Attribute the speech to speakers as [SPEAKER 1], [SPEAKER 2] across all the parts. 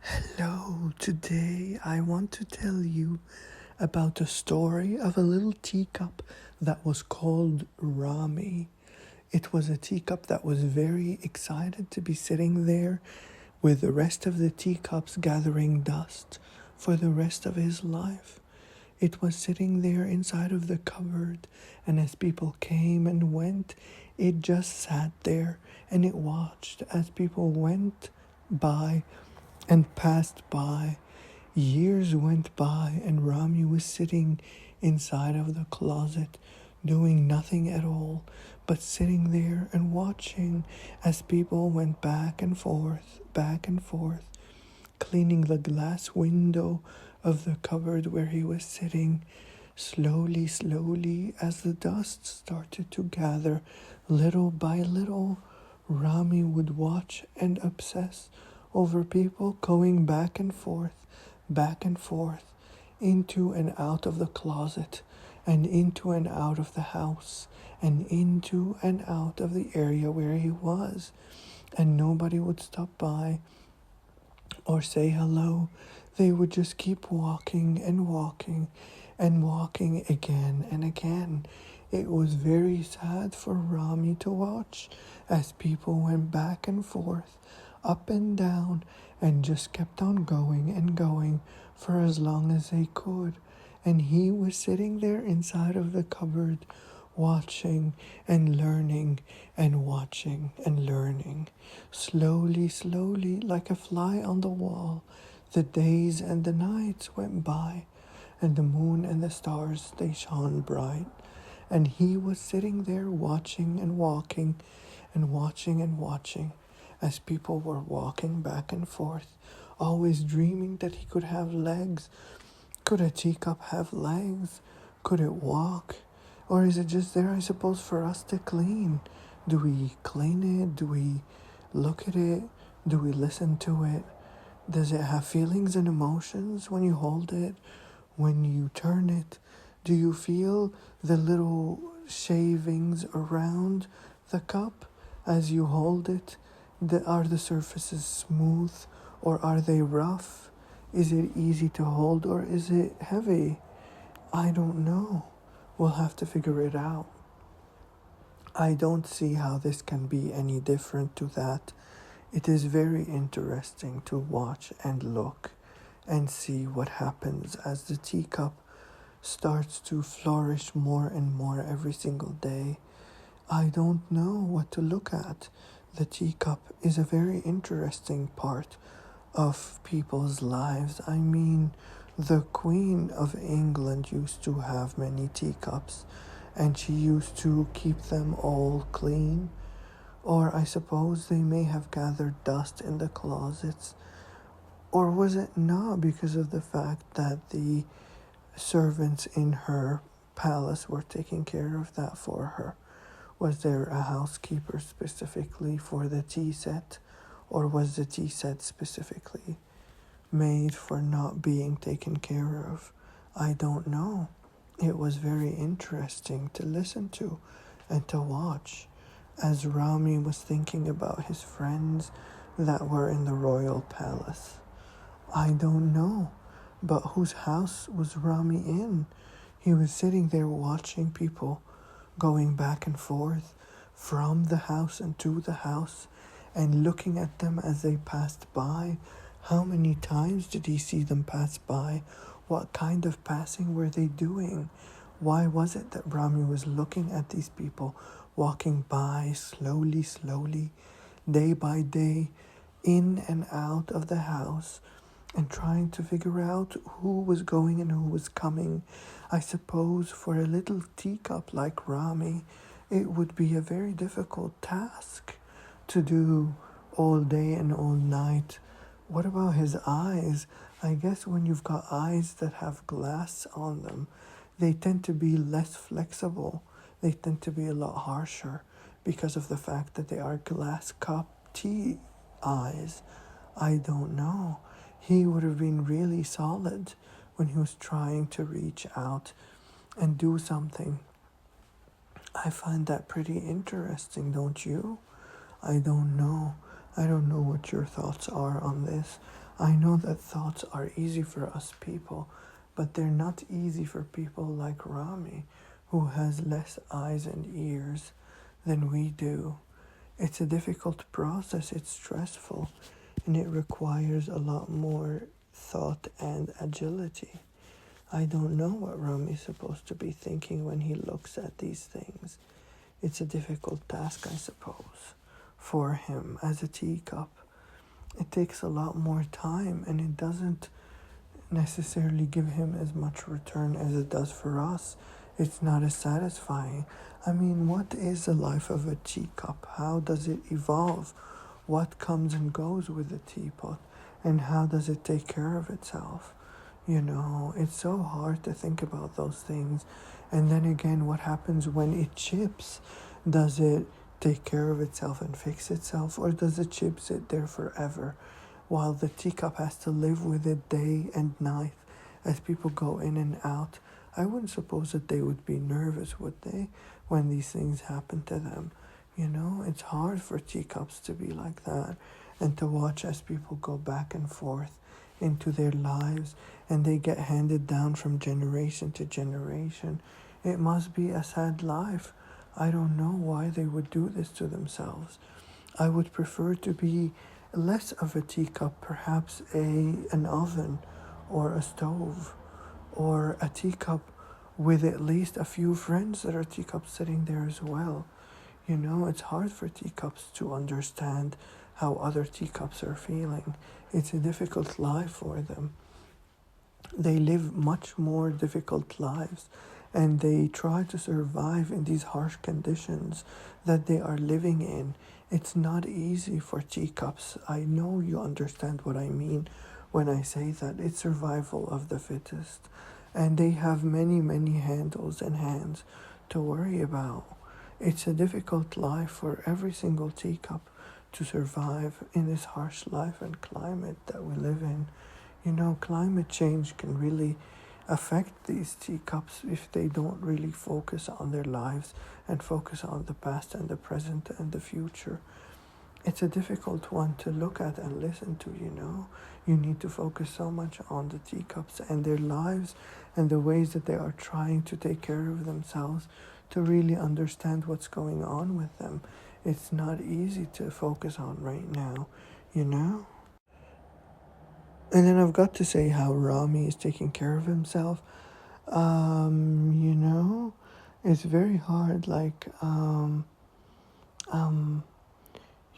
[SPEAKER 1] Hello, today I want to tell you about the story of a little teacup that was called Rami. It was a teacup that was very excited to be sitting there with the rest of the teacups gathering dust for the rest of his life. It was sitting there inside of the cupboard, and as people came and went, it just sat there and it watched as people went by and passed by. Years went by, and Rami was sitting inside of the closet, doing nothing at all, but sitting there and watching as people went back and forth, cleaning the glass window of the cupboard where he was sitting. Slowly, slowly, as the dust started to gather, little by little, Rami would watch and obsess over people going back and forth, into and out of the closet, and into and out of the house, and into and out of the area where he was. And nobody would stop by or say hello. They would just keep walking and walking and walking again and again. It was very sad for Rami to watch as people went back and forth, up and down, and just kept on going and going for as long as they could. And he was sitting there inside of the cupboard, watching and learning and watching and learning. Slowly, slowly, like a fly on the wall, the days and the nights went by, and the moon and the stars, they shone bright. And he was sitting there watching and walking and watching and watching as people were walking back and forth, always dreaming that he could have legs. Could a teacup have legs? Could it walk? Or is it just there, I suppose, for us to clean? Do we clean it? Do we look at it? Do we listen to it? Does it have feelings and emotions when you hold it? When you turn it? Do you feel the little shavings around the cup as you hold it? Are the surfaces smooth or are they rough? Is it easy to hold or is it heavy? I don't know. We'll have to figure it out. I don't see how this can be any different to that. It is very interesting to watch and look and see what happens as the teacup starts to flourish more and more every single day. I don't know what to look at. The teacup is a very interesting part of people's lives. I mean, the Queen of England used to have many teacups, and she used to keep them all clean. Or I suppose they may have gathered dust in the closets. Or was it not because of the fact that the servants in her palace were taking care of that for her? Was there a housekeeper specifically for the tea set, or was the tea set specifically made for not being taken care of? I don't know. It was very interesting to listen to and to watch as Rami was thinking about his friends that were in the royal palace. I don't know, but whose house was Rami in? He was sitting there watching people going back and forth from the house and to the house and looking at them as they passed by. How many times did he see them pass by? What kind of passing were they doing? Why was it that Rami was looking at these people walking by slowly, slowly, day by day, in and out of the house, and trying to figure out who was going and who was coming? I suppose for a little teacup like Rami, it would be a very difficult task to do all day and all night. What about his eyes? I guess when you've got eyes that have glass on them, they tend to be less flexible. They tend to be a lot harsher because of the fact that they are glass cup tea eyes. I don't know. He would have been really solid when he was trying to reach out and do something. I find that pretty interesting, don't you? I don't know. I don't know what your thoughts are on this. I know that thoughts are easy for us people, but they're not easy for people like Rami, who has less eyes and ears than we do. It's a difficult process, it's stressful, and it requires a lot more thought and agility. I don't know what Rami is supposed to be thinking when he looks at these things. It's a difficult task, I suppose, for him as a teacup. It takes a lot more time, and it doesn't necessarily give him as much return as it does for us. It's not as satisfying. I mean, what is the life of a teacup? How does it evolve? What comes and goes with the teapot? And how does it take care of itself? You know, it's so hard to think about those things. And then again, what happens when it chips? Does it take care of itself and fix itself, or does the chip sit there forever while the teacup has to live with it day and night as people go in and out? I wouldn't suppose that they would be nervous, would they, when these things happen to them? You know, it's hard for teacups to be like that, and to watch as people go back and forth into their lives and they get handed down from generation to generation. It must be a sad life. I don't know why they would do this to themselves. I would prefer to be less of a teacup, perhaps an oven or a stove, or a teacup with at least a few friends that are teacups sitting there as well. You know, it's hard for teacups to understand how other teacups are feeling. It's a difficult life for them. They live much more difficult lives, and they try to survive in these harsh conditions that they are living in. It's not easy for teacups. I know you understand what I mean when I say that. It's survival of the fittest, and they have many, many handles and hands to worry about. It's a difficult life for every single teacup to survive in this harsh life and climate that we live in. You know, climate change can really affect these teacups if they don't really focus on their lives and focus on the past and the present and the future. It's a difficult one to look at and listen to, you know. You need to focus so much on the teacups and their lives and the ways that they are trying to take care of themselves to really understand what's going on with them. It's not easy to focus on right now, you know. And then I've got to say how Rami is taking care of himself. You know, it's very hard. Like,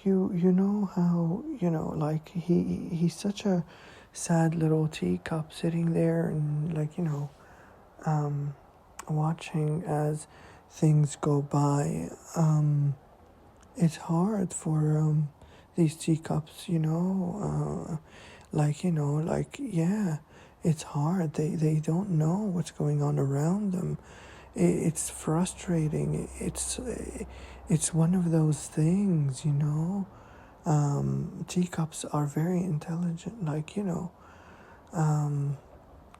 [SPEAKER 1] you know how, you know, like he's such a sad little teacup sitting there and, like, you know, watching as things go by. It's hard for these teacups, you know. Like, you know, like, yeah, it's hard. They don't know what's going on around them. It's frustrating. It's one of those things, you know. Teacups are very intelligent, like, you know.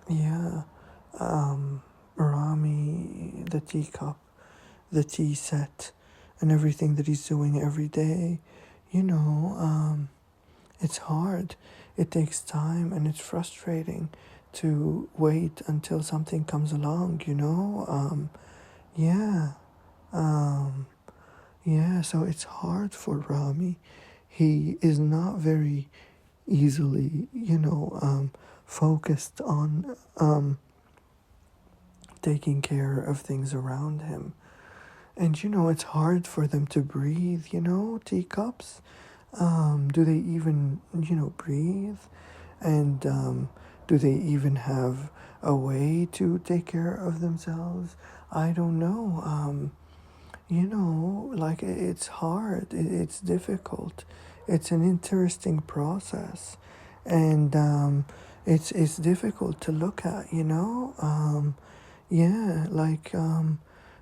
[SPEAKER 1] Yeah. Rami, the teacup, the tea set, and everything that he's doing every day, you know. It's hard. It takes time, and it's frustrating to wait until something comes along, you know? Yeah. Yeah, so it's hard for Rami. He is not very easily, you know, focused on taking care of things around him. And, you know, it's hard for them to breathe, you know, teacups. Do they even, you know, breathe? And do they even have a way to take care of themselves? I don't know. You know, like, it's hard. It's difficult. It's an interesting process, and it's difficult to look at. You know, yeah. Like,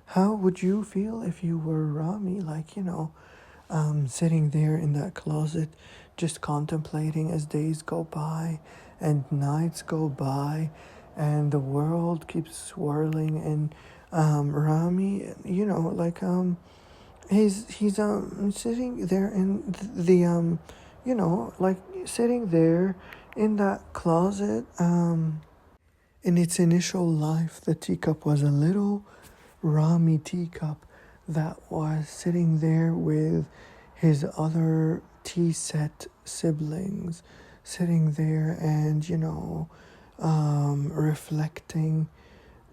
[SPEAKER 1] how would you feel if you were Rami? Like, you know, sitting there in that closet, just contemplating as days go by and nights go by and the world keeps swirling, and Rami, you know, like, he's sitting there in the like sitting there in that closet. In its initial life, the teacup was a little Rami teacup that was sitting there with his other tea set siblings, sitting there and, reflecting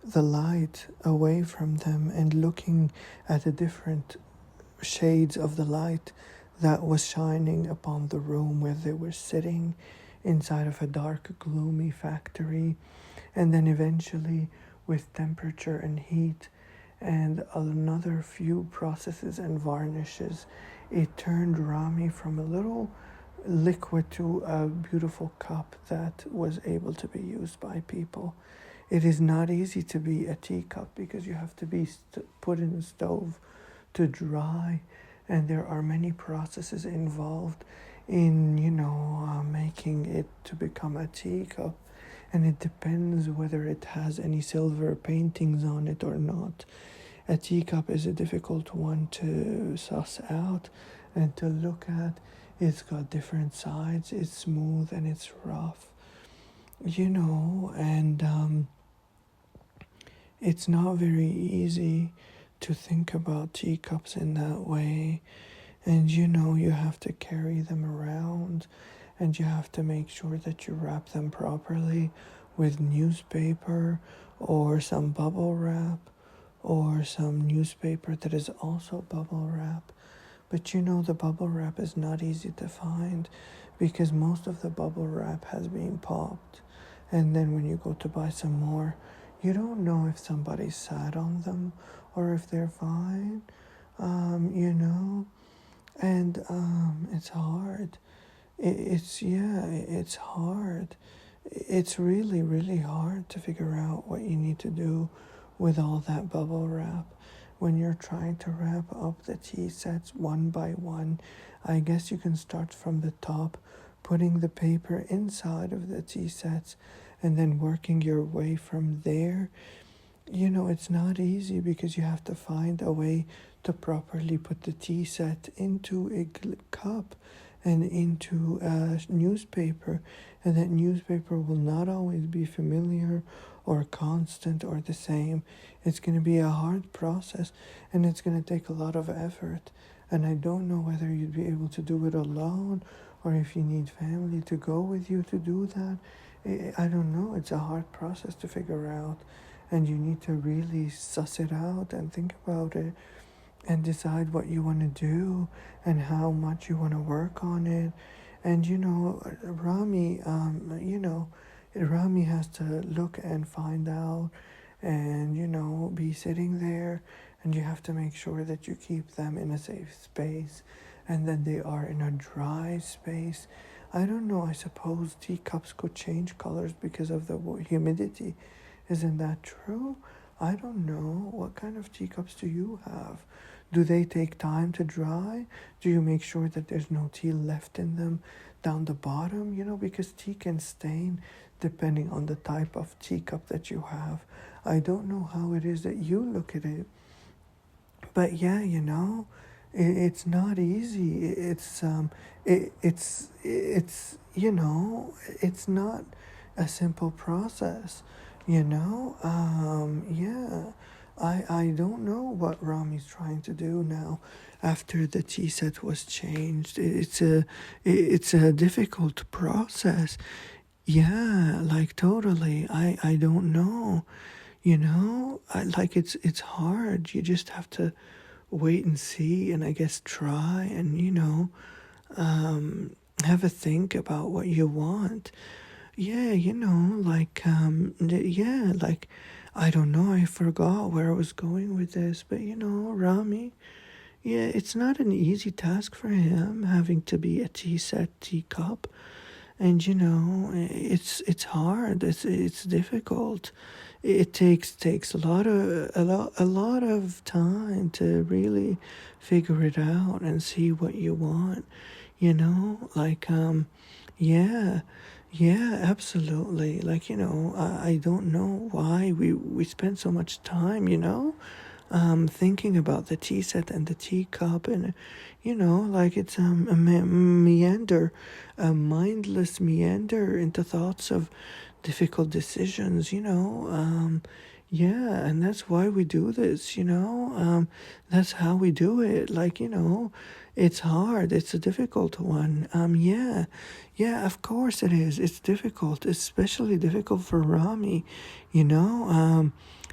[SPEAKER 1] the light away from them and looking at the different shades of the light that was shining upon the room where they were sitting inside of a dark, gloomy factory. And then eventually, with temperature and heat and another few processes and varnishes, it turned Rami from a little liquid to a beautiful cup that was able to be used by people. It is not easy to be a teacup because you have to be put in the stove to dry, and there are many processes involved in, making it to become a teacup. And it depends whether it has any silver paintings on it or not. A teacup is a difficult one to suss out and to look at. It's got different sides, it's smooth and it's rough, and it's not very easy to think about teacups in that way. And you have to carry them around and you have to make sure that you wrap them properly with newspaper or some bubble wrap or some newspaper that is also bubble wrap. But the bubble wrap is not easy to find because most of the bubble wrap has been popped. And then when you go to buy some more, you don't know if somebody sat on them or if they're fine, and it's hard. It's hard. It's really, really hard to figure out what you need to do with all that bubble wrap when you're trying to wrap up the tea sets one by one. I guess you can start from the top, putting the paper inside of the tea sets and then working your way from there. It's not easy because you have to find a way to properly put the tea set into a cup and into a newspaper, and that newspaper will not always be familiar or constant or the same. It's going to be a hard process and it's going to take a lot of effort, and I don't know whether you'd be able to do it alone or if you need family to go with you to do that. I don't know. It's a hard process to figure out, and you need to really suss it out and think about it and decide what you want to do and how much you want to work on it. And Rami has to look and find out and be sitting there, and you have to make sure that you keep them in a safe space and that they are in a dry space. I don't know, I suppose teacups could change colors because of the humidity. Isn't that true? I don't know. What kind of teacups do you have? Do they take time to dry? Do you make sure that there's no tea left in them down the bottom? Because tea can stain depending on the type of teacup that you have. I don't know how it is that you look at it. But yeah, it's not easy. It's not a simple process. Yeah. I don't know what Rami's trying to do now after the tea set was changed. It's a difficult process. Yeah, like totally. I don't know. It's hard. You just have to wait and see, and I guess try and have a think about what you want. Yeah, I don't know, I forgot where I was going with this, but Rami, yeah, it's not an easy task for him having to be a tea set teacup, and it's hard, it's difficult. It takes a lot of time to really figure it out and see what you want, yeah. Yeah, absolutely. I don't know why we spend so much time, thinking about the tea set and the teacup, and like it's a meander, a mindless meander into thoughts of difficult decisions. Yeah, and that's why we do this. That's how we do it. Like it's hard. It's a difficult one. Yeah, yeah. Of course it is. It's difficult, especially difficult for Rami. Yeah,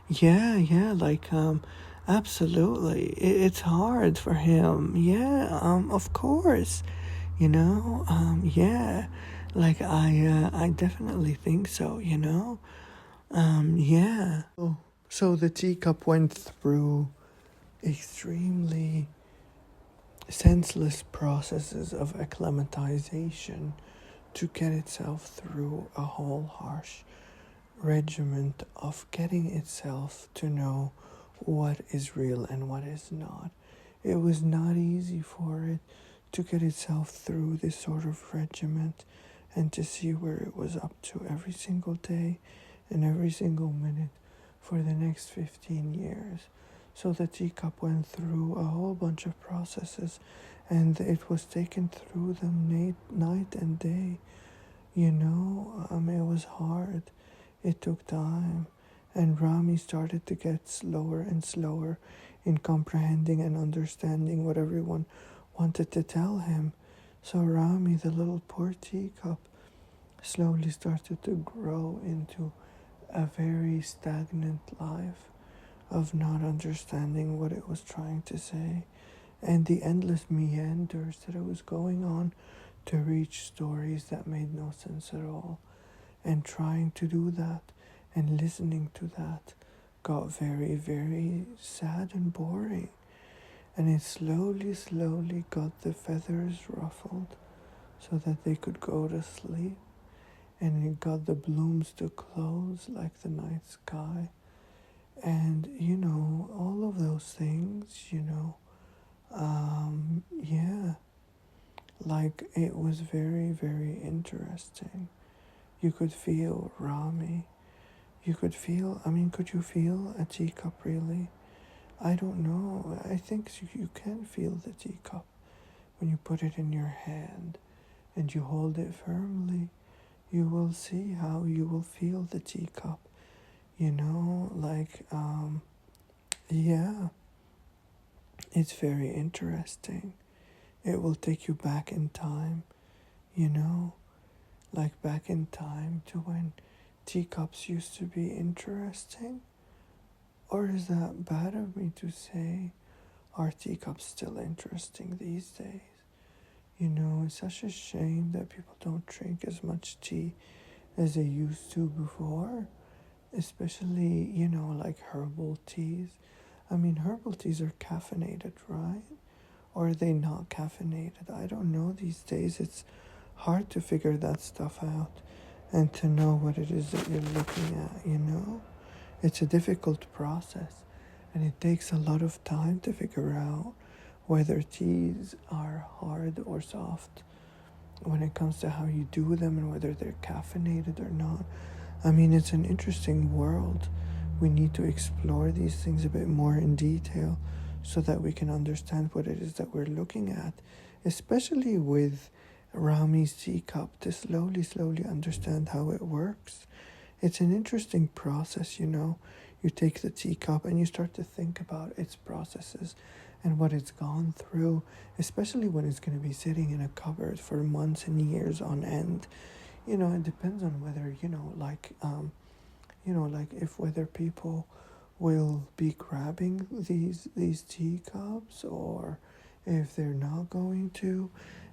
[SPEAKER 1] yeah. Absolutely. It's hard for him. Yeah, of course. Yeah. I definitely think so, Yeah. So the teacup went through extremely senseless processes of acclimatization to get itself through a whole harsh regiment of getting itself to know what is real and what is not. It was not easy for it to get itself through this sort of regiment and to see where it was up to every single day and every single minute for the next 15 years. So the teacup went through a whole bunch of processes and it was taken through them night and day. It was hard. It took time. And Rami started to get slower and slower in comprehending and understanding what everyone wanted to tell him. So Rami, the little poor teacup, slowly started to grow into a very stagnant life of not understanding what it was trying to say and the endless meanders that it was going on to reach stories that made no sense at all. And trying to do that and listening to that got very, very sad and boring. And it slowly got the feathers ruffled so that they could go to sleep. And it got the blooms to close like the night sky. And, all of those things, yeah, like it was very, very interesting. You could feel Rami. Could you feel a teacup really? I don't know. I think you can feel the teacup when you put it in your hand and you hold it firmly. You will see how you will feel the teacup. Yeah, it's very interesting. It will take you back in time, you know, like back in time to when teacups used to be interesting. Or is that bad of me to say? Are teacups still interesting these days? It's such a shame that people don't drink as much tea as they used to before, especially, like herbal teas. Herbal teas are caffeinated, right? Or are they not caffeinated? I don't know these days. It's hard to figure that stuff out and to know what it is that you're looking at. It's a difficult process and it takes a lot of time to figure out whether teas are hard or soft when it comes to how you do them and whether they're caffeinated or not. It's an interesting world. We need to explore these things a bit more in detail so that we can understand what it is that we're looking at, especially with Rami's teacup, to slowly understand how it works. It's an interesting process, You take the teacup and you start to think about its processes and what it's gone through, especially when it's going to be sitting in a cupboard for months and years on end. It depends on whether, if whether people will be grabbing these teacups or if they're not going to.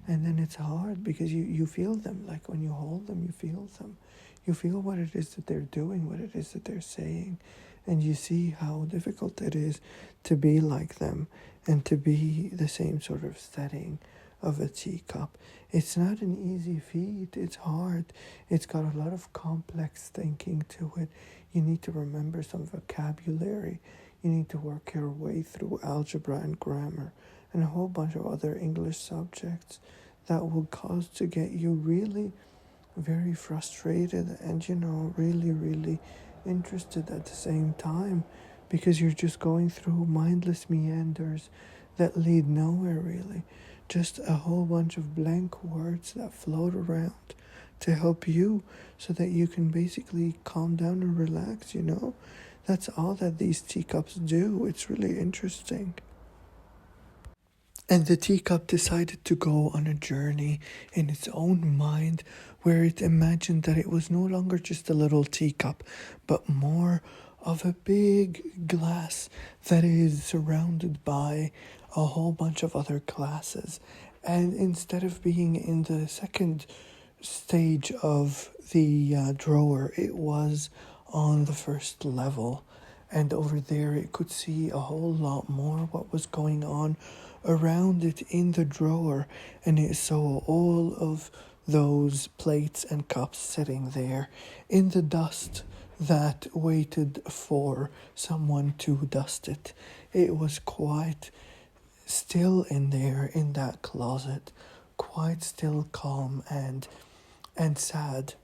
[SPEAKER 1] And then it's hard because you feel them. Like when you hold them, you feel them. You feel what it is that they're doing, what it is that they're saying, and you see how difficult it is to be like them and to be the same sort of setting of a teacup. It's not an easy feat. It's hard. It's got a lot of complex thinking to it. You need to remember some vocabulary. You need to work your way through algebra and grammar and a whole bunch of other English subjects that will cause to get you really very frustrated and, really interested at the same time because you're just going through mindless meanders that lead nowhere really. Just a whole bunch of blank words that float around to help you so that you can basically calm down and relax, you know? That's all that these teacups do. It's really interesting. And the teacup decided to go on a journey in its own mind where it imagined that it was no longer just a little teacup, but more of a big glass that is surrounded by a whole bunch of other glasses. And instead of being in the second stage of the drawer, it was on the first level. And over there, it could see a whole lot more what was going on around it in the drawer. And it saw all of those plates and cups sitting there in the dust that waited for someone to dust it. It was quite still in there in that closet, quite still, calm and sad.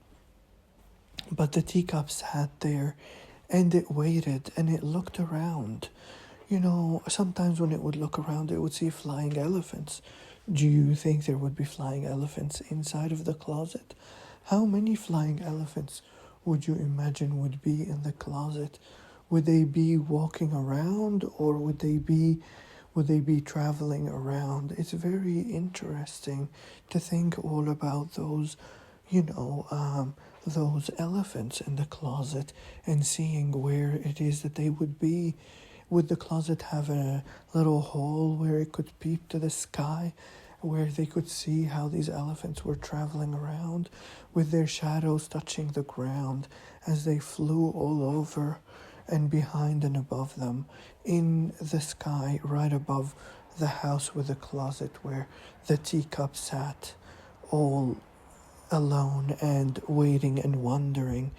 [SPEAKER 1] But the teacup sat there and it waited and it looked around. You know, sometimes when it would look around, it would see flying elephants. Do you think there would be flying elephants inside of the closet? How many flying elephants would you imagine would be in the closet? Would they be walking around or would they be traveling around? It's very interesting to think all about those elephants in the closet and seeing where it is that they would be. Would the closet have a little hole where it could peep to the sky, where they could see how these elephants were traveling around with their shadows touching the ground as they flew all over and behind and above them in the sky right above the house with the closet where the teacup sat all alone and waiting and wondering.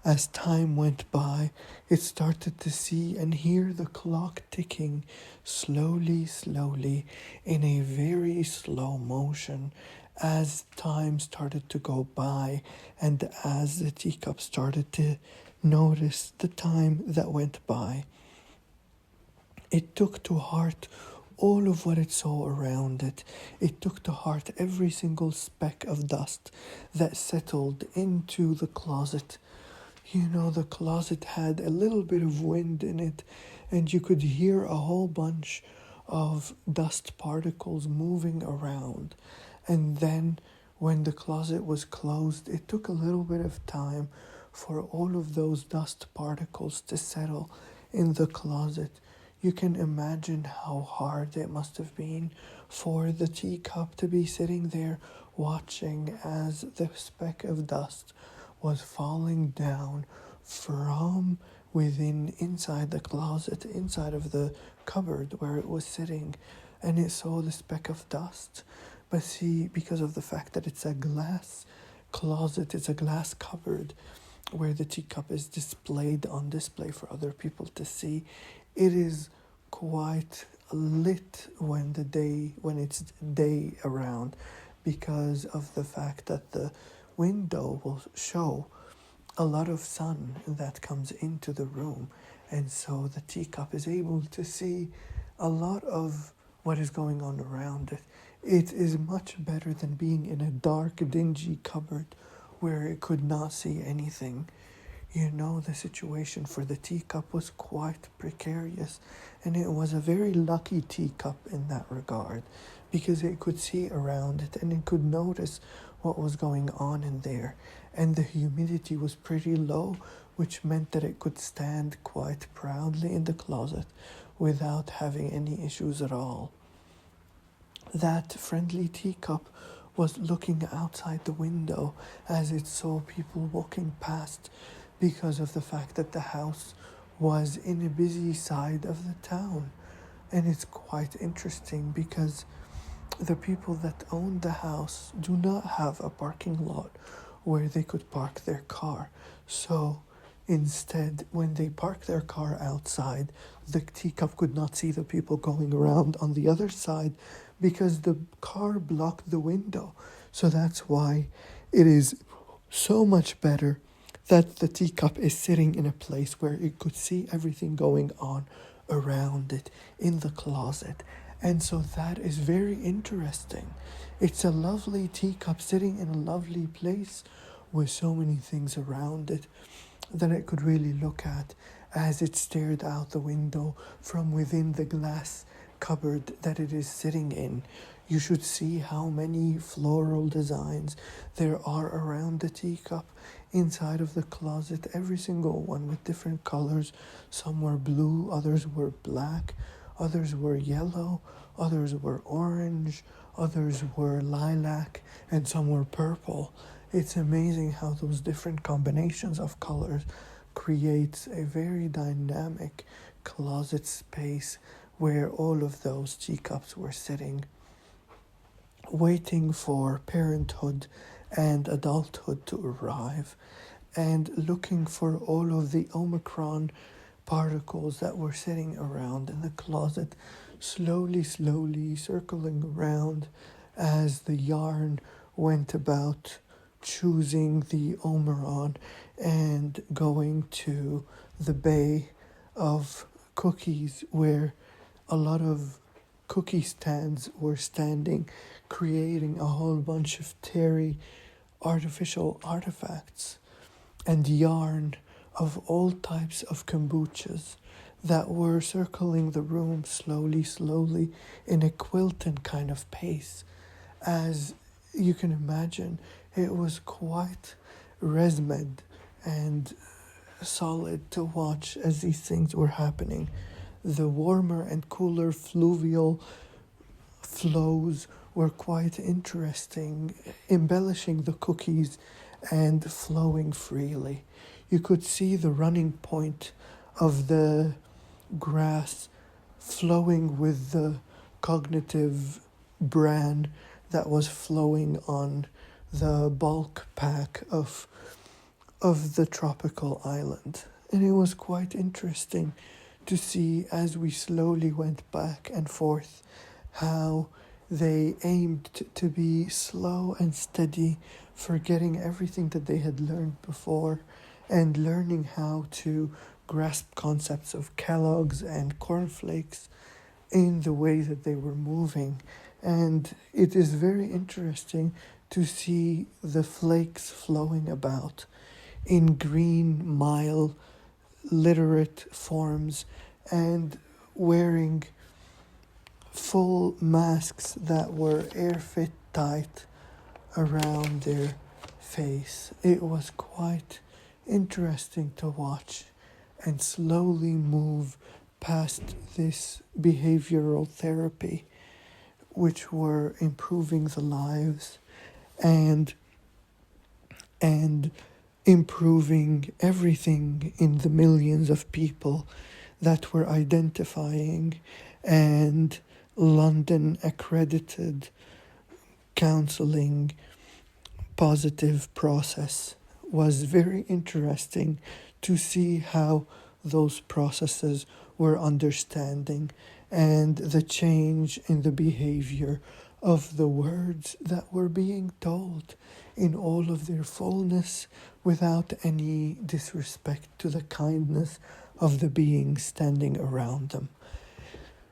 [SPEAKER 1] As time went by, it started to see and hear the clock ticking slowly, slowly, in a very slow motion as time started to go by and as the teacup started to notice the time that went by. It took to heart all of what it saw around it. It took to heart every single speck of dust that settled into the closet. You know, the closet had a little bit of wind in it, and you could hear a whole bunch of dust particles moving around. And then, when the closet was closed, it took a little bit of time for all of those dust particles to settle in the closet. You can imagine how hard it must have been for the teacup to be sitting there watching as the speck of dust was falling down from within inside the closet, inside of the cupboard where it was sitting, and it saw the speck of dust. But see, because of the fact that it's a glass closet, it's a glass cupboard where the teacup is displayed on display for other people to see, it is quite lit when it's day around, because of the fact that the window will show a lot of sun that comes into the room, and so the teacup is able to see a lot of what is going on around it. It is much better than being in a dark, dingy cupboard where it could not see anything. You know, the situation for the teacup was quite precarious, and it was a very lucky teacup in that regard, because it could see around it and it could notice what was going on in there, and the humidity was pretty low, which meant that it could stand quite proudly in the closet without having any issues at all. That friendly teacup was looking outside the window as it saw people walking past, because of the fact that the house was in a busy side of the town. And it's quite interesting because the people that own the house do not have a parking lot where they could park their car. So instead, when they park their car outside, the teacup could not see the people going around on the other side because the car blocked the window. So that's why it is so much better that the teacup is sitting in a place where it could see everything going on around it in the closet. And so that is very interesting. It's a lovely teacup sitting in a lovely place with so many things around it that it could really look at as it stared out the window from within the glass cupboard that it is sitting in. You should see how many floral designs there are around the teacup inside of the closet, every single one with different colors. Some were blue, others were black, others were yellow, others were orange, others were lilac, and some were purple. It's amazing how those different combinations of colors creates a very dynamic closet space where all of those teacups were sitting, waiting for parenthood and adulthood to arrive, and looking for all of the Omicron particles that were sitting around in the closet, slowly circling around as the yarn went about choosing the Omicron and going to the bay of cookies where a lot of cookie stands were standing, creating a whole bunch of terry artificial artifacts and yarn of all types of kombuchas that were circling the room slowly in a quilting kind of pace. As you can imagine, it was quite resmed and solid to watch as these things were happening. The warmer and cooler fluvial flows were quite interesting, embellishing the cookies and flowing freely. You could see the running point of the grass flowing with the cognitive bran that was flowing on the bulk pack of the tropical island. And it was quite interesting to see as we slowly went back and forth how they aimed to be slow and steady, forgetting everything that they had learned before and learning how to grasp concepts of Kellogg's and cornflakes in the way that they were moving. And it is very interesting to see the flakes flowing about in green, mild, literate forms and wearing full masks that were air-fit tight around their face. It was quite interesting to watch and slowly move past this behavioral therapy, which were improving the lives and improving everything in the millions of people that were identifying, and London accredited counseling positive process was very interesting to see how those processes were understanding and the change in the behavior of the words that were being told in all of their fullness without any disrespect to the kindness of the beings standing around them.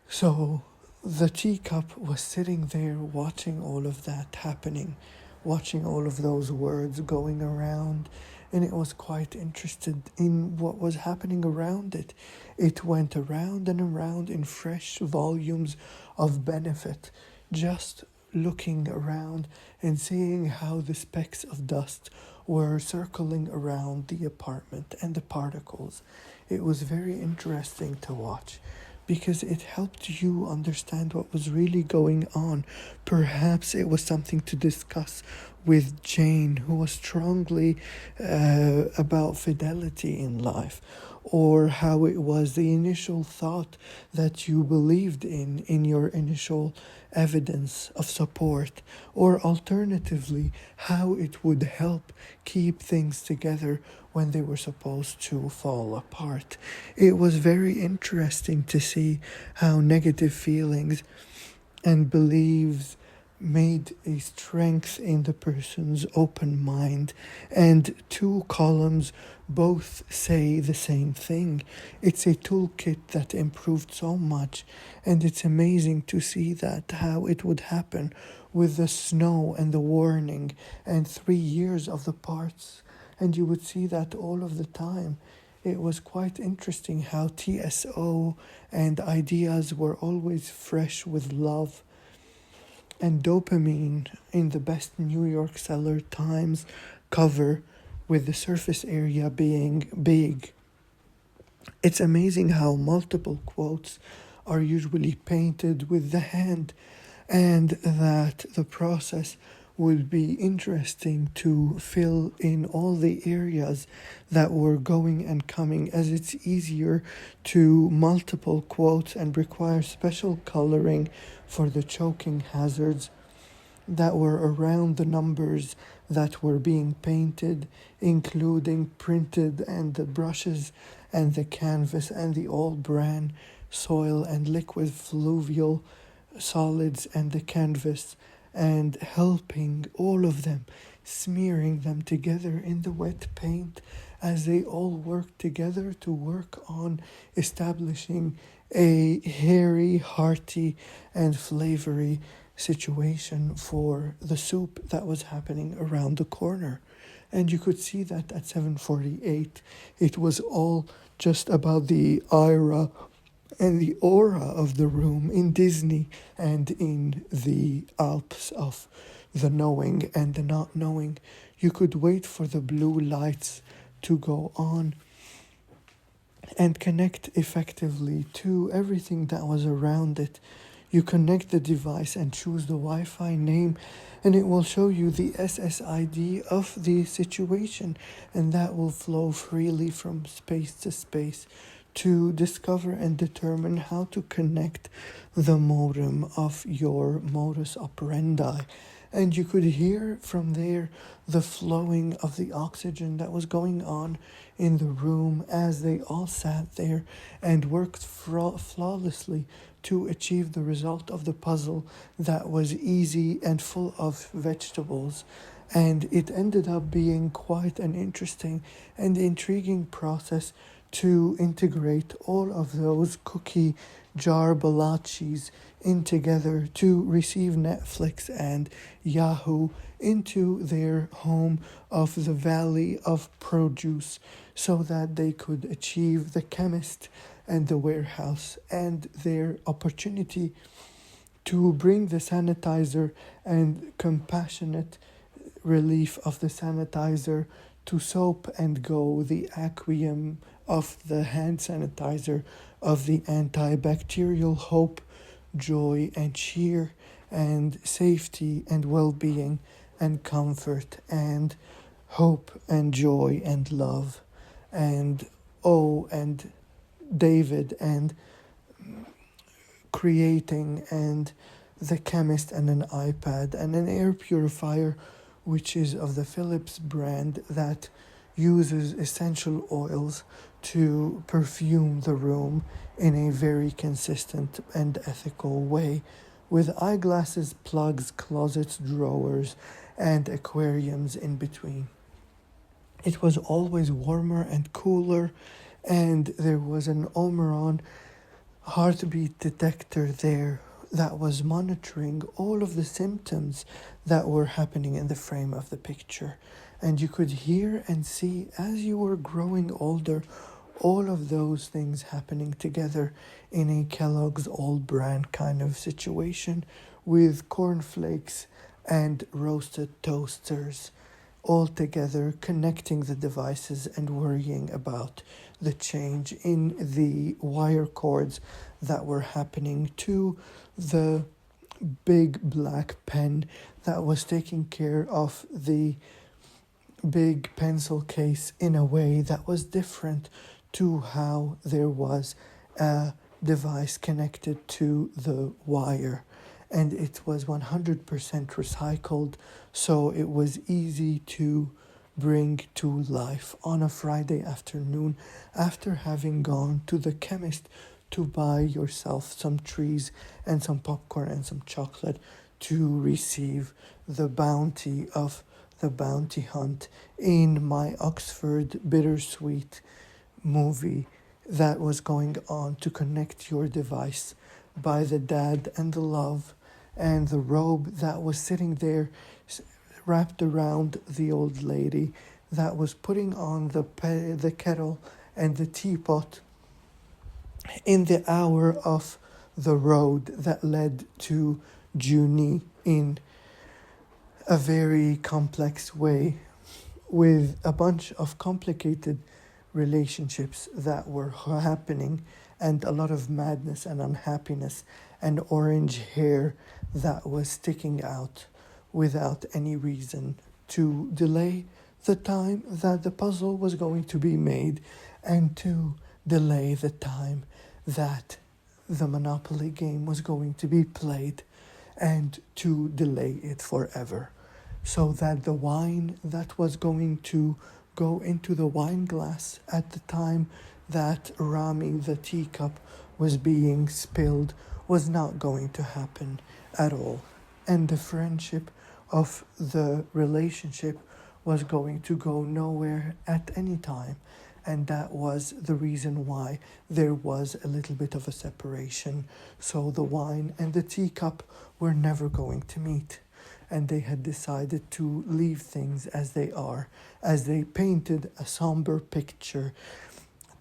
[SPEAKER 1] So the teacup was sitting there watching all of that happening, watching all of those words going around, and it was quite interested in what was happening around it. It went around and around in fresh volumes of benefit, just looking around and seeing how the specks of dust were circling around the apartment and the particles. It was very interesting to watch because it helped you understand what was really going on. Perhaps it was something to discuss with Jane, who was strongly about fidelity in life, or how it was the initial thought that you believed in your initial evidence of support, or alternatively, how it would help keep things together when they were supposed to fall apart. It was very interesting to see how negative feelings and beliefs made a strength in the person's open mind, and two columns both say the same thing. It's a toolkit that improved so much, and it's amazing to see that how it would happen with the snow and the warning and 3 years of the parts, and you would see that all of the time. It was quite interesting how TSO and ideas were always fresh with love, and dopamine in the best New York seller Times cover with the surface area being big. It's amazing how multiple quotes are usually painted with the hand, and that the process would be interesting to fill in all the areas that were going and coming, as it's easier to multiple quotes and require special coloring for the choking hazards that were around the numbers that were being painted, including printed and the brushes and the canvas and the all bran soil and liquid fluvial solids and the canvas, and helping all of them, smearing them together in the wet paint as they all work together to work on establishing a hairy, hearty, and flavory situation for the soup that was happening around the corner. And you could see that at 7:48 it was all just about the aura and the aura of the room in Disney and in the Alps of the knowing and the not knowing. You could wait for the blue lights to go on and connect effectively to everything that was around it. You connect the device and choose the Wi-Fi name, and it will show you the SSID of the situation, and that will flow freely from space to space to discover and determine how to connect the modem of your modus operandi. And you could hear from there the flowing of the oxygen that was going on in the room as they all sat there and worked flawlessly to achieve the result of the puzzle that was easy and full of vegetables. And it ended up being quite an interesting and intriguing process to integrate all of those cookie jar balachis in together to receive Netflix and Yahoo into their home of the Valley of Produce, so that they could achieve the chemist and the warehouse and their opportunity to bring the sanitizer and compassionate relief of the sanitizer to soap and go, the aqueum of the hand sanitizer, of the antibacterial hope, joy and cheer and safety and well-being and comfort and hope and joy and love and and David and creating and the chemist and an iPad and an air purifier, which is of the Philips brand, that uses essential oils to perfume the room in a very consistent and ethical way, with eyeglasses, plugs, closets, drawers, and aquariums in between. It was always warmer and cooler, and there was an Omron heartbeat detector there that was monitoring all of the symptoms that were happening in the frame of the picture. And you could hear and see, as you were growing older, all of those things happening together in a Kellogg's All Brand kind of situation, with cornflakes and roasted toasters all together, connecting the devices and worrying about the change in the wire cords that were happening to the big black pen that was taking care of the big pencil case in a way that was different to how there was a device connected to the wire. And it was 100% recycled, so it was easy to bring to life on a Friday afternoon after having gone to the chemist to buy yourself some trees and some popcorn and some chocolate to receive the bounty of the bounty hunt in my Oxford Bittersweet movie that was going on to connect your device by the dad and the love and the robe that was sitting there wrapped around the old lady that was putting on the kettle and the teapot in the hour of the road that led to Junie in a very complex way, with a bunch of complicated relationships that were happening and a lot of madness and unhappiness and orange hair that was sticking out without any reason to delay the time that the puzzle was going to be made and to delay the time that the Monopoly game was going to be played and to delay it forever, so that the wine that was going to go into the wine glass at the time that Rami, the teacup, was being spilled was not going to happen at all. And the friendship of the relationship was going to go nowhere at any time. And that was the reason why there was a little bit of a separation. So the wine and the teacup were never going to meet. And they had decided to leave things as they are, as they painted a somber picture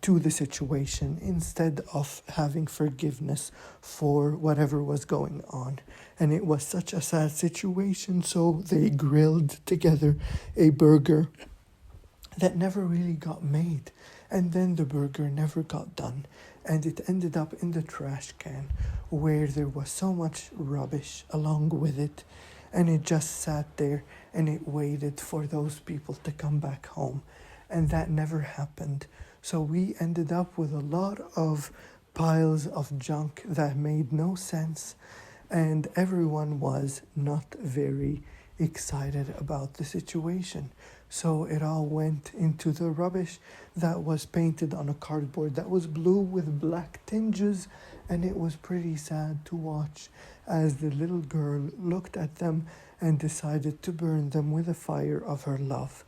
[SPEAKER 1] to the situation instead of having forgiveness for whatever was going on. And it was such a sad situation, so they grilled together a burger that never really got made. And then the burger never got done. And it ended up in the trash can where there was so much rubbish along with it. And it just sat there and it waited for those people to come back home. And that never happened. So we ended up with a lot of piles of junk that made no sense. And everyone was not very excited about the situation. So it all went into the rubbish that was painted on a cardboard that was blue with black tinges, and it was pretty sad to watch as the little girl looked at them and decided to burn them with the fire of her love.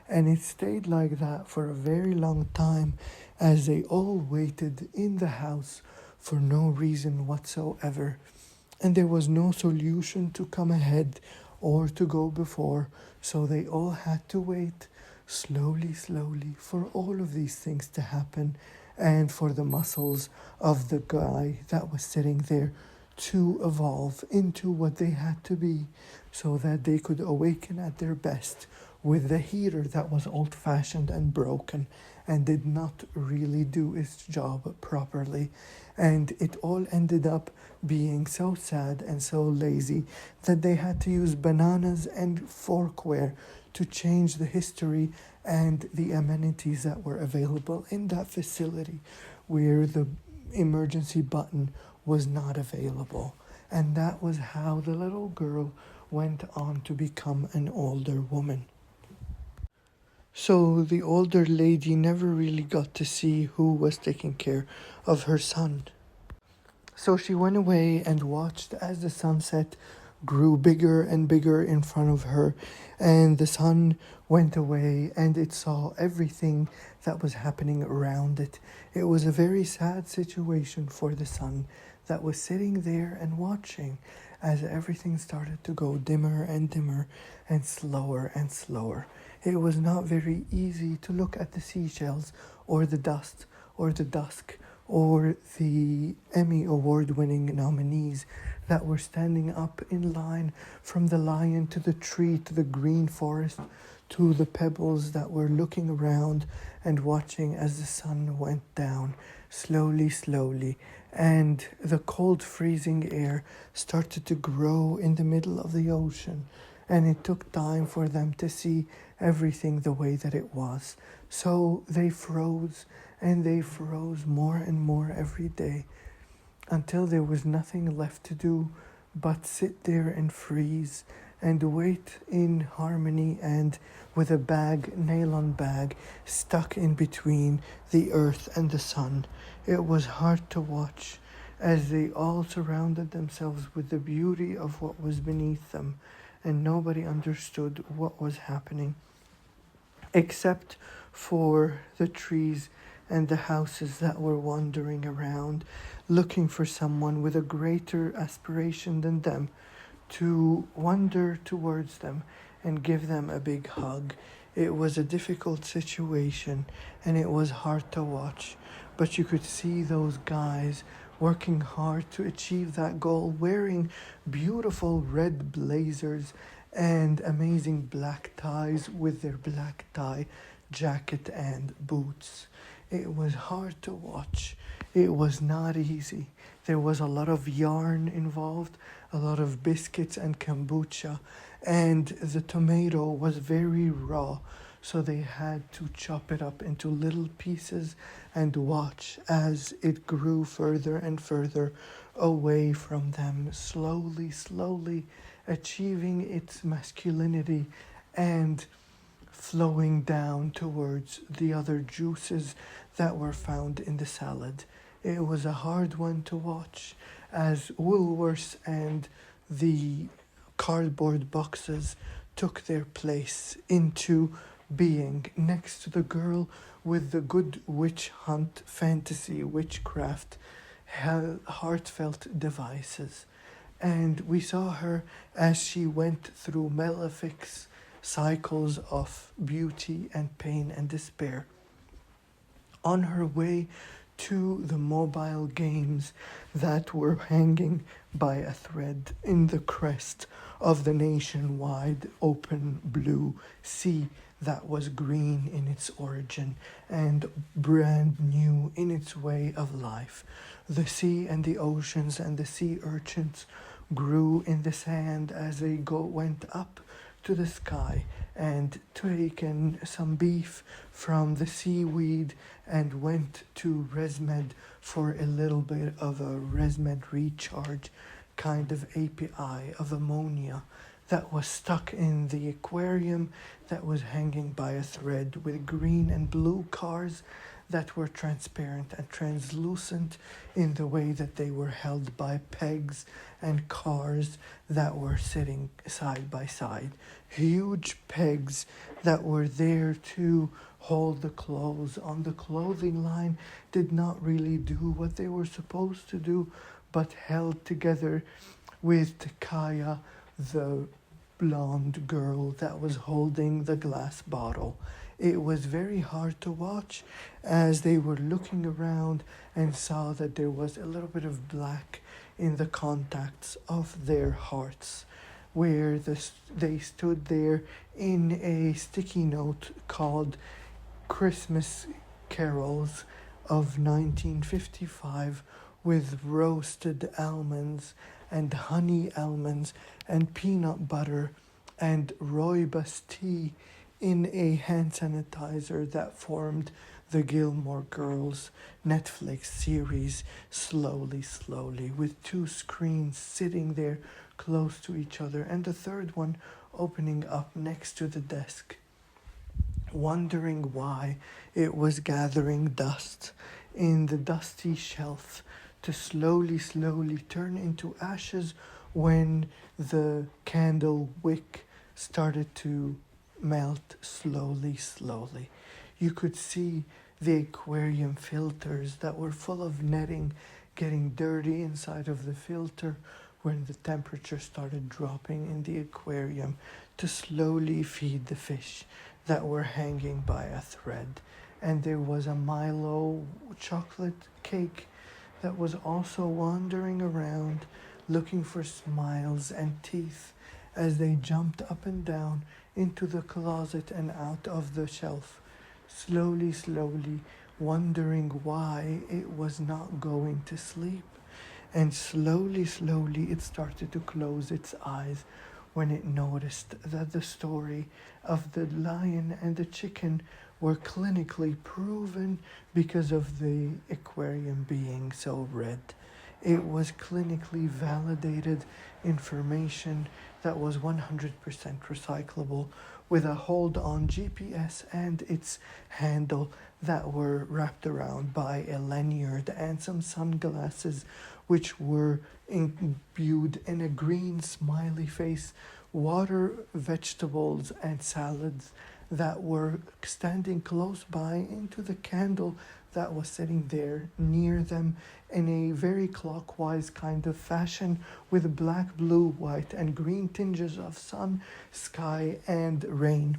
[SPEAKER 1] And it stayed like that for a very long time as they all waited in the house for no reason whatsoever. And there was no solution to come ahead or to go before, so they all had to wait slowly for all of these things to happen and for the muscles of the guy that was sitting there to evolve into what they had to be so that they could awaken at their best with the heater that was old-fashioned and broken and did not really do its job properly. And it all ended up being so sad and so lazy that they had to use bananas and forkware to change the history and the amenities that were available in that facility where the emergency button was not available. And that was how the little girl went on to become an older woman. So the older lady never really got to see who was taking care of her son. So she went away and watched as the sunset grew bigger and bigger in front of her, and the sun went away and it saw everything that was happening around it. It was a very sad situation for the sun that was sitting there and watching as everything started to go dimmer and dimmer and slower and slower. It was not very easy to look at the seashells or the dust or the dusk or the Emmy Award-winning nominees that were standing up in line, from the lion to the tree to the green forest to the pebbles that were looking around and watching as the sun went down slowly, and the cold freezing air started to grow in the middle of the ocean, and it took time for them to see everything the way that it was. So they froze, and they froze more and more every day until there was nothing left to do but sit there and freeze and wait in harmony and with a bag, nylon bag, stuck in between the earth and the sun. It was hard to watch, as they all surrounded themselves with the beauty of what was beneath them, and nobody understood what was happening except for the trees and the houses that were wandering around, looking for someone with a greater aspiration than them to wander towards them and give them a big hug. It was a difficult situation and it was hard to watch, but you could see those guys working hard to achieve that goal, wearing beautiful red blazers and amazing black ties with their black tie jacket and boots. It was hard to watch. It was not easy. There was a lot of yarn involved, a lot of biscuits and kombucha, and the tomato was very raw, so they had to chop it up into little pieces and watch as it grew further and further away from them, slowly, slowly achieving its masculinity and flowing down towards the other juices that were found in the salad. It was a hard one to watch as Woolworths and the cardboard boxes took their place into being next to the girl with the good witch hunt fantasy witchcraft heartfelt devices. And we saw her as she went through malefic cycles of beauty and pain and despair on her way to the mobile games that were hanging by a thread in the crest of the nationwide open blue sea that was green in its origin and brand new in its way of life. The sea and the oceans and the sea urchins grew in the sand as they went up to the sky and taken some beef from the seaweed and went to ResMed for a little bit of a ResMed recharge kind of API of ammonia that was stuck in the aquarium that was hanging by a thread with green and blue cars that were transparent and translucent in the way that they were held by pegs and cars that were sitting side by side. Huge pegs that were there to hold the clothes on the clothing line did not really do what they were supposed to do, but held together with Takaya, the blonde girl that was holding the glass bottle. It was very hard to watch as they were looking around and saw that there was a little bit of black in the contacts of their hearts, where they stood there in a sticky note called Christmas Carols of 1955 with roasted almonds and honey almonds and peanut butter and rooibos tea in a hand sanitizer that formed the Gilmore Girls Netflix series slowly, with two screens sitting there close to each other and the third one opening up next to the desk, wondering why it was gathering dust in the dusty shelf to slowly turn into ashes when the candle wick started to melt slowly. You could see the aquarium filters that were full of netting getting dirty inside of the filter when the temperature started dropping in the aquarium to slowly feed the fish that were hanging by a thread. And there was a Milo chocolate cake that was also wandering around looking for smiles and teeth as they jumped up and down into the closet and out of the shelf, slowly wondering why it was not going to sleep. And slowly it started to close its eyes when it noticed that the story of the lion and the chicken were clinically proven because of the aquarium being so red. It was clinically validated information that was 100% recyclable with a hold-on GPS and its handle that were wrapped around by a lanyard and some sunglasses which were imbued in a green smiley face, water, vegetables, and salads that were standing close by into the candle that was sitting there near them in a very clockwise kind of fashion with black, blue, white, and green tinges of sun, sky, and rain,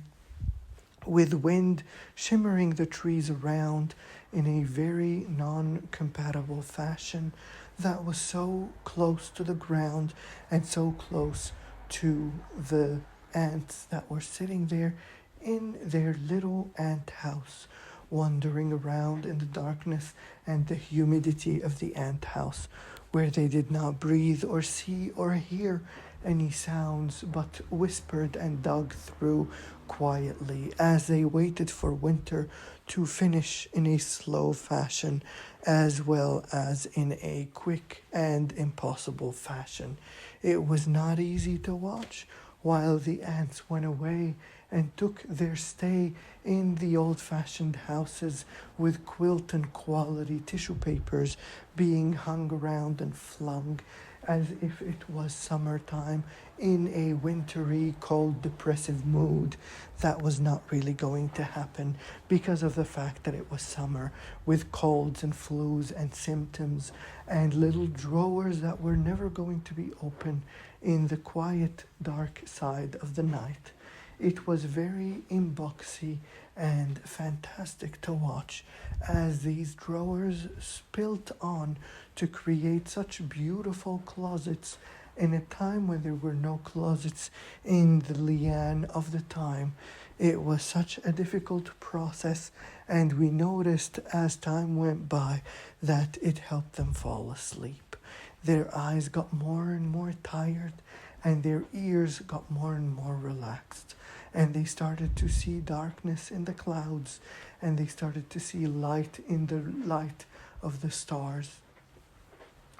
[SPEAKER 1] with wind shimmering the trees around in a very non-compatible fashion that was so close to the ground and so close to the ants that were sitting there in their little ant house, wandering around in the darkness and the humidity of the ant house, where they did not breathe or see or hear any sounds, but whispered and dug through quietly as they waited for winter to finish in a slow fashion as well as in a quick and impossible fashion. It was not easy to watch while the ants went away and took their stay in the old-fashioned houses with quilt and quality tissue papers being hung around and flung as if it was summertime in a wintry, cold, depressive mood that was not really going to happen because of the fact that it was summer with colds and flus and symptoms and little drawers that were never going to be open in the quiet, dark side of the night. It was very inboxy and fantastic to watch as these drawers spilt on to create such beautiful closets in a time when there were no closets in the liane of the time. It was such a difficult process, and we noticed as time went by that it helped them fall asleep. Their eyes got more and more tired, and their ears got more and more relaxed. And they started to see darkness in the clouds, and they started to see light in the light of the stars.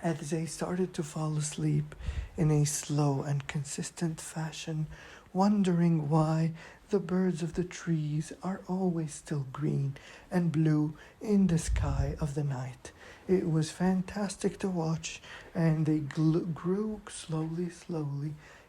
[SPEAKER 1] As they started to fall asleep in a slow and consistent fashion, wondering why the birds of the trees are always still green and blue in the sky of the night. It was fantastic to watch, and they grew slowly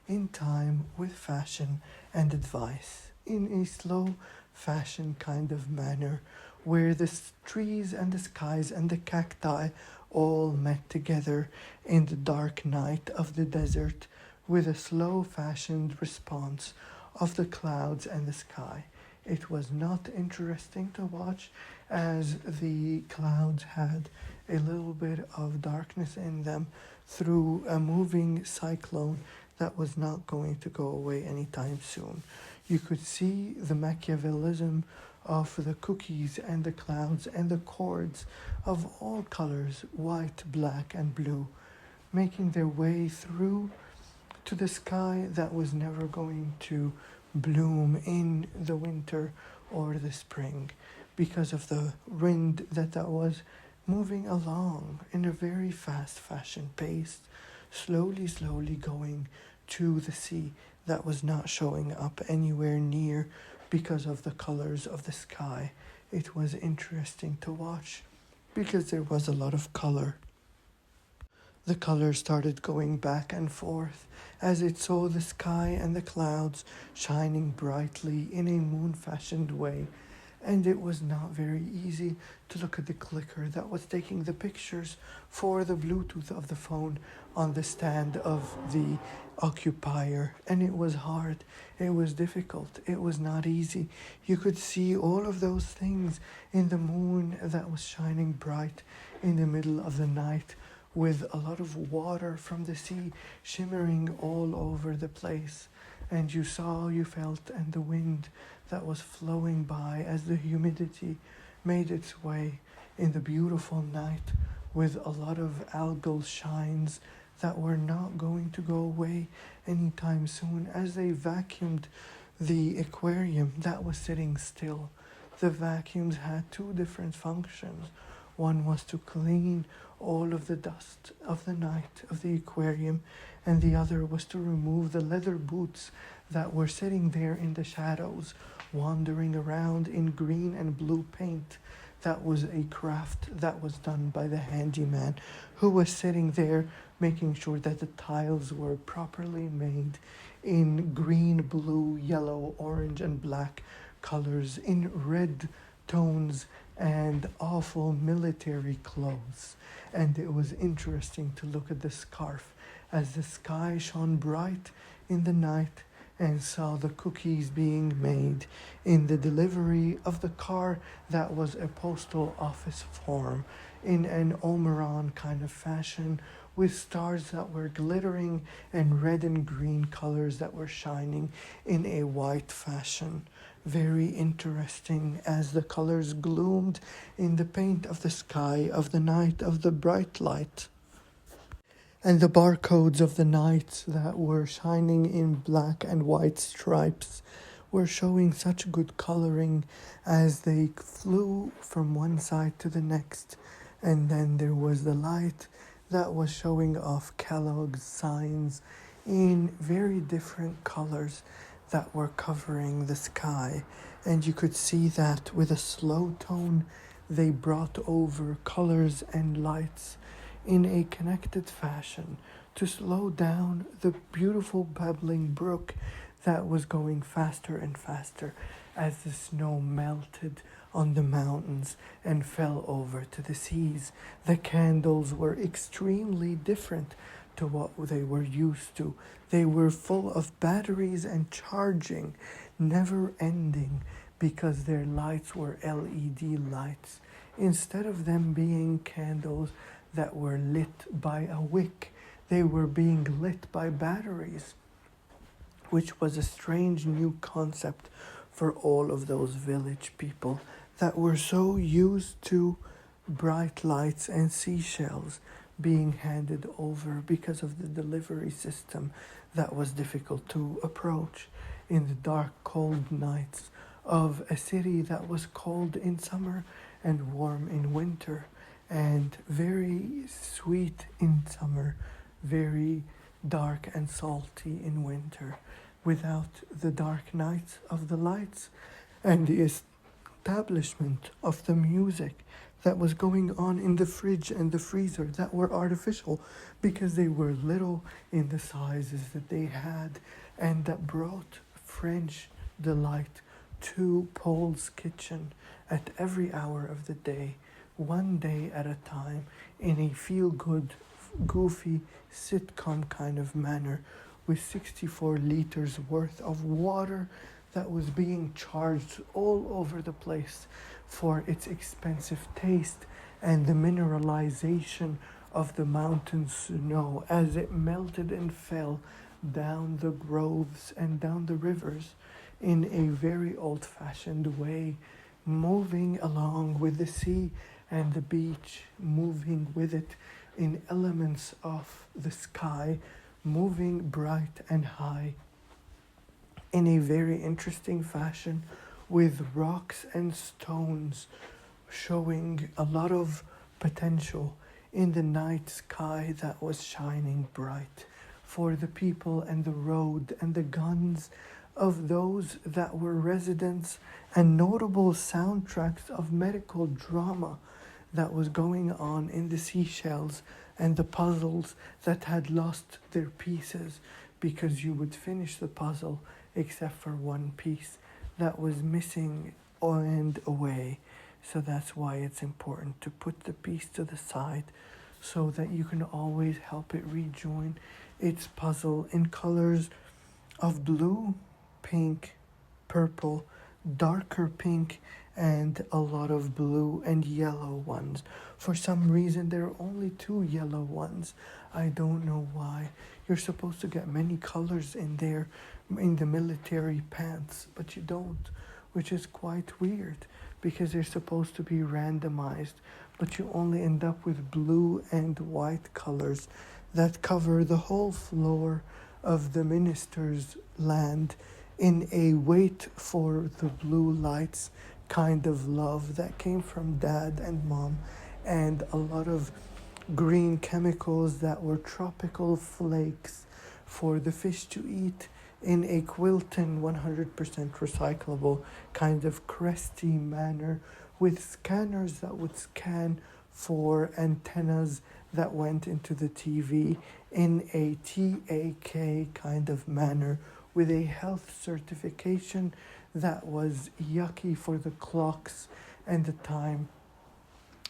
[SPEAKER 1] in time with fashion and advice, in a slow fashion kind of manner, where the trees and the skies and the cacti all met together in the dark night of the desert with a slow fashioned response of the clouds and the sky. It was not interesting to watch as the clouds had a little bit of darkness in them through a moving cyclone that was not going to go away anytime soon. You could see the Machiavellism of the cookies and the clouds and the chords of all colors, white, black, and blue, making their way through to the sky that was never going to bloom in the winter or the spring because of the wind that was moving along in a very fast fashion pace, slowly going to the sea that was not showing up anywhere near because of the colors of the sky. It was interesting to watch because there was a lot of color. The colors started going back and forth as it saw the sky and the clouds shining brightly in a moon-fashioned way, and it was not very easy to look at the clicker that was taking the pictures for the Bluetooth of the phone on the stand of the occupier, and it was hard, it was difficult, it was not easy. You could see all of those things in the moon that was shining bright in the middle of the night, with a lot of water from the sea shimmering all over the place. And you saw, you felt, and the wind that was flowing by as the humidity made its way in the beautiful night with a lot of algal shines that were not going to go away anytime soon as they vacuumed the aquarium that was sitting still. The vacuums had two different functions. One was to clean all of the dust of the night of the aquarium, and the other was to remove the leather boots that were sitting there in the shadows, wandering around in green and blue paint. That was a craft that was done by the handyman who was sitting there making sure that the tiles were properly made in green, blue, yellow, orange, and black colors, in red tones, and awful military clothes. And it was interesting to look at the scarf as the sky shone bright in the night and saw the cookies being made in the delivery of the car that was a postal office form in an Omeron kind of fashion, with stars that were glittering and red and green colors that were shining in a white fashion. Very interesting as the colors gloomed in the paint of the sky of the night of the bright light. And the barcodes of the nights that were shining in black and white stripes were showing such good coloring as they flew from one side to the next. And then there was the light that was showing off Kellogg's signs in very different colors that were covering the sky. And you could see that with a slow tone, they brought over colors and lights in a connected fashion to slow down the beautiful babbling brook that was going faster and faster as the snow melted on the mountains and fell over to the seas. The candles were extremely different to what they were used to. They were full of batteries and charging, never ending, because their lights were LED lights. Instead of them being candles that were lit by a wick, they were being lit by batteries, which was a strange new concept for all of those village people that were so used to bright lights and seashells being handed over because of the delivery system that was difficult to approach in the dark, cold nights of a city that was cold in summer and warm in winter, and very sweet in summer, very dark and salty in winter, without the dark nights of the lights and the establishment of the music that was going on in the fridge and the freezer that were artificial because they were little in the sizes that they had, and that brought French delight to Paul's kitchen at every hour of the day, one day at a time, in a feel-good, goofy sitcom kind of manner, with 64 liters worth of water that was being charged all over the place for its expensive taste and the mineralization of the mountain snow as it melted and fell down the groves and down the rivers in a very old-fashioned way, moving along with the sea and the beach, moving with it in elements of the sky, moving bright and high in a very interesting fashion, with rocks and stones showing a lot of potential in the night sky that was shining bright for the people and the road and the guns of those that were residents, and notable soundtracks of medical drama that was going on in the seashells and the puzzles that had lost their pieces, because you would finish the puzzle except for one piece that was missing and away. So that's why it's important to put the piece to the side so that you can always help it rejoin its puzzle in colors of blue, pink, purple, darker pink, and a lot of blue and yellow ones. For some reason, there are only 2 yellow ones. I don't know why. You're supposed to get many colors in there in the military pants, but you don't, which is quite weird because they're supposed to be randomized, but you only end up with blue and white colors that cover the whole floor of the minister's land in a wait for the blue lights kind of love that came from dad and mom, and a lot of green chemicals that were tropical flakes for the fish to eat in a quilted 100% recyclable kind of cresty manner with scanners that would scan for antennas that went into the TV in a TAK kind of manner with a health certification that was yucky for the clocks and the time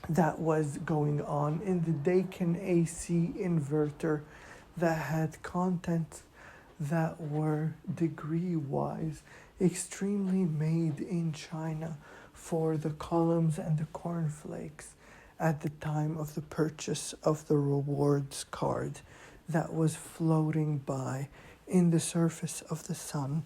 [SPEAKER 1] that was going on in the Dakin AC inverter that had content that were degree wise extremely made in China for the columns and the cornflakes at the time of the purchase of the rewards card that was floating by in the surface of the sun,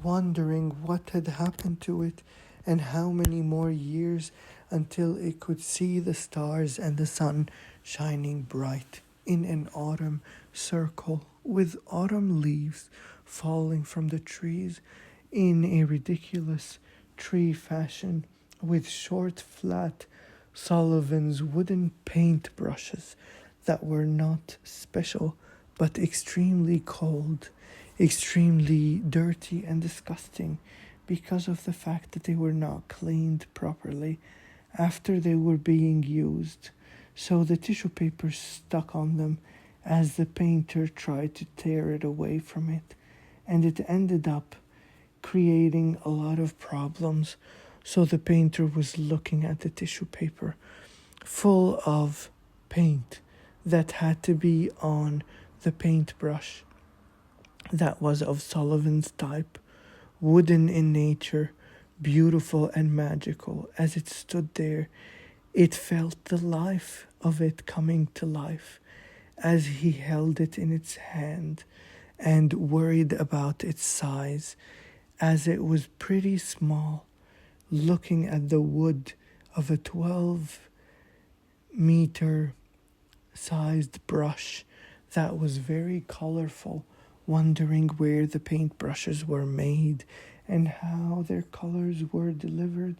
[SPEAKER 1] wondering what had happened to it and how many more years until it could see the stars and the sun shining bright in an autumn circle with autumn leaves falling from the trees in a ridiculous tree fashion with short flat Sullivan's wooden paint brushes that were not special but extremely cold, extremely dirty and disgusting because of the fact that they were not cleaned properly after they were being used. So the tissue paper stuck on them as the painter tried to tear it away from it, and it ended up creating a lot of problems. So the painter was looking at the tissue paper full of paint that had to be on the paintbrush that was of Sullivan's type, wooden in nature, beautiful and magical. As it stood there, it felt the life of it coming to life as he held it in its hand and worried about its size, as it was pretty small, looking at the wood of a 12-meter sized brush that was very colorful, wondering where the paintbrushes were made and how their colors were delivered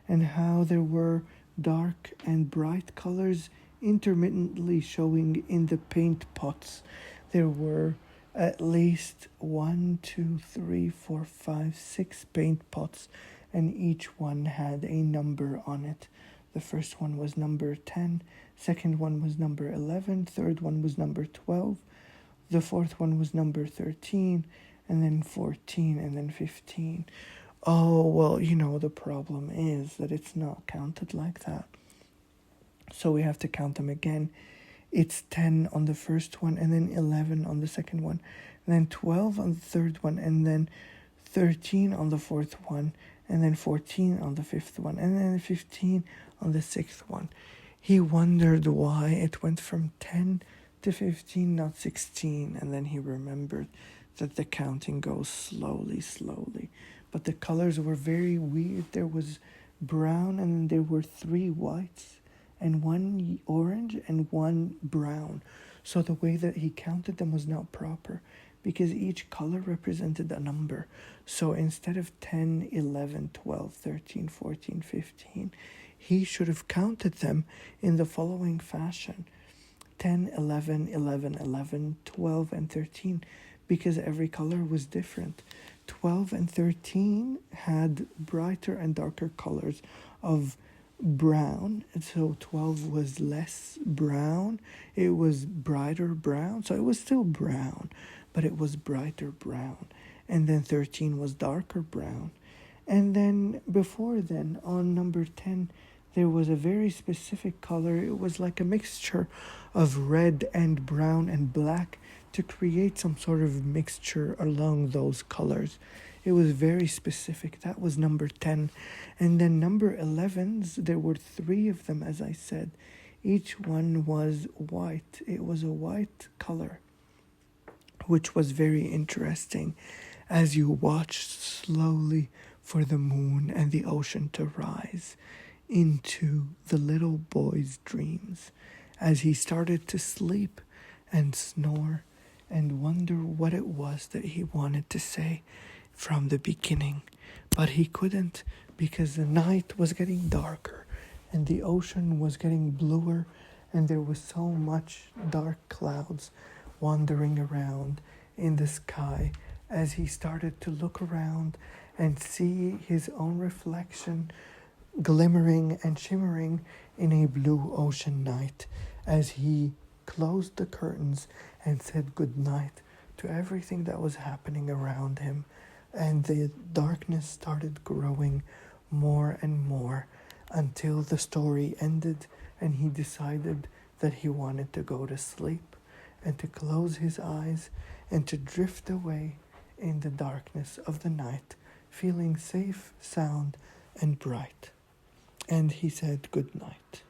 [SPEAKER 1] and how there were dark and bright colors intermittently showing in the paint pots. There were at least 6 paint pots, and each one had a number on it. The first one was number 10, second one was number 11, third one was number 12, the fourth one was number 13, and then 14, and then 15. Oh, well, the problem is that it's not counted like that. So we have to count them again. It's 10 on the first one, and then 11 on the second one, and then 12 on the third one, and then 13 on the fourth one, and then 14 on the fifth one, and then 15 on the sixth one. He wondered why it went from 10 to 15, not 16, and then he remembered that the counting goes slowly. But the colors were very weird. There was brown, and then there were 3 whites, and 1 orange, and 1 brown. So the way that he counted them was not proper, because each color represented a number. So instead of 10, 11, 12, 13, 14, 15, he should have counted them in the following fashion: 10, 11, 11, 11, 12, and 13, because every color was different. 12 and 13 had brighter and darker colors of brown, and so 12 was less brown. It was brighter brown, so it was still brown, but it was brighter brown. And then 13 was darker brown. And then before then, on number 10, there was a very specific color. It was like a mixture of red and brown and black to create some sort of mixture along those colors. It was very specific. That was number 10. And then number 11s, there were 3 of them, as I said. Each one was white. It was a white color, which was very interesting as you watched slowly for the moon and the ocean to rise into the little boy's dreams as he started to sleep and snore and wonder what it was that he wanted to say from the beginning. But he couldn't, because the night was getting darker and the ocean was getting bluer, and there was so much dark clouds wandering around in the sky as he started to look around and see his own reflection glimmering and shimmering in a blue ocean night, as he closed the curtains and said good night to everything that was happening around him. And the darkness started growing more and more until the story ended and he decided that he wanted to go to sleep and to close his eyes and to drift away in the darkness of the night, feeling safe, sound, and bright. And he said good night.